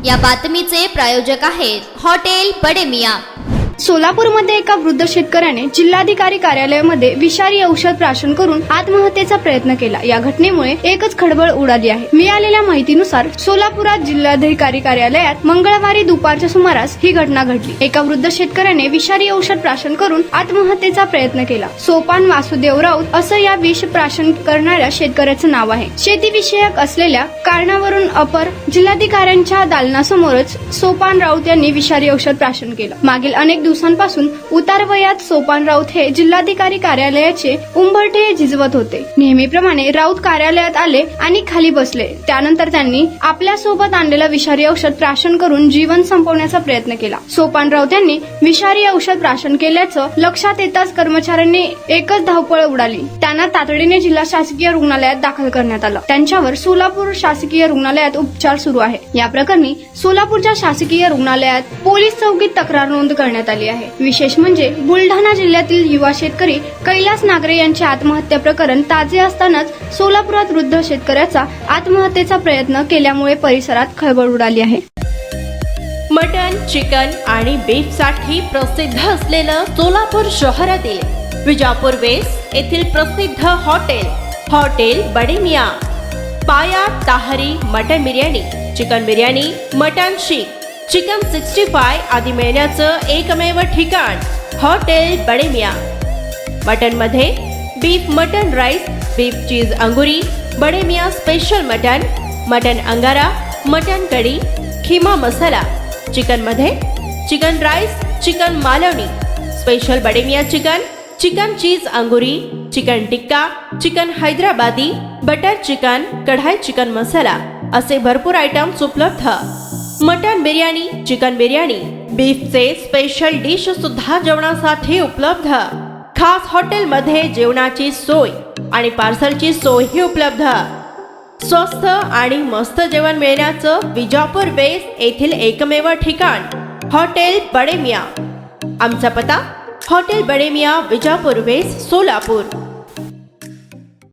या बातमीचे प्रायोजक आहेत हॉटेल बडे मियां। सोलापूरमध्ये एका वृद्ध शेतकऱ्याने जिल्हाधिकारी कार्यालयामध्ये विषारी औषध प्राशन करून आत्महत्येचा प्रयत्न केला। या घटनेमुळे एकच खळबळ उडाली आहे। मिळालेल्या माहितीनुसार सोलापुरात जिल्हाधिकारी कार्यालयात मंगळवारी दुपारच्या सुमारास ही घटना घडली। एका वृद्ध शेतकऱ्याने विषारी औषध प्राशन करून आत्महत्येचा प्रयत्न केला। सोपान वासुदेव राऊत असं या विष प्राशन करणाऱ्या शेतकऱ्याचं नाव आहे। शेतीविषयक असलेल्या कारणावरून अपर जिल्हाधिकाऱ्यांच्या दालनासमोरच सोपान राऊत यांनी विषारी औषध प्राशन केलं। मागील अनेक दिवसांपासून उतार वयात सोपान राऊत हे जिल्हाधिकारी कार्यालयाचे उंबरठे झिजवत होते। नेहमीप्रमाणे राऊत कार्यालयात आले आणि खाली बसले। त्यानंतर त्यांनी आपल्या सोबत आणलेलं विषारी औषध प्राशन करून जीवन संपवण्याचा प्रयत्न केला। सोपान राऊत यांनी विषारी औषध प्राशन केल्याचं लक्षात येताच कर्मचाऱ्यांनी एकच धावपळ उडाली। त्यांना तातडीने जिल्हा शासकीय रुग्णालयात दाखल करण्यात आलं। त्यांच्यावर सोलापूर शासकीय रुग्णालयात उपचार सुरू आहे। या प्रकरणी सोलापूरच्या शासकीय रुग्णालयात पोलीस चौकीत तक्रार नोंद करण्यात आली आहे। विशेष म्हणजे बुलढाणा जिल्ह्यातील युवा शेतकरी कैलास नागरे यांचे आत्महत्या प्रकरण ताजे असतानाच सोलापुरात वृद्ध शेतकऱ्याचा आत्महत्येचा प्रयत्न केल्यामुळे परिसरात खळबळ उडाली आहे। मटन, चिकन आणि बीफ साठी प्रसिद्ध असलेलं सोलापूर शहरातील विजापूर वेस्ट येथील प्रसिद्ध hotel Bade Miyan. Paya tahri mutton biryani, chicken biryani, mutton seekh, chicken 65 आदी मिळण्याचं एकमेव ठिकाण हॉटेल बडे मियां। मटन मध्ये beef mutton rice, beef cheese अंगुरी, Bade Miyan special mutton, mutton अंगारा, मटन कढी, खिमा मसाला। चिकन मध्ये chicken rice, chicken Malvani, special Bade Miyan chicken, chicken cheese अंगुरी, chicken tikka, chicken Hyderabadi, butter chicken, kadai chicken masala असे भरपूर आयटम्स उपलब्ध। मटन बिर्याणी, चिकन बिर्याणी, बीफचे स्पेशल डिश सुद्धा जेवणासाठी उपलब्ध। खास हॉटेलमध्ये जेवणाची सोय आणि पार्सलची सोयही उपलब्ध। स्वस्त आणि मस्त जेवण मिळण्याचं विजापूर वेस्ट येथील एकमेव ठिकाण हॉटेल बडे मियां। आमचा पत्ता हॉटेल बडे मियां, विजापूर वेस्ट, सोलापूर।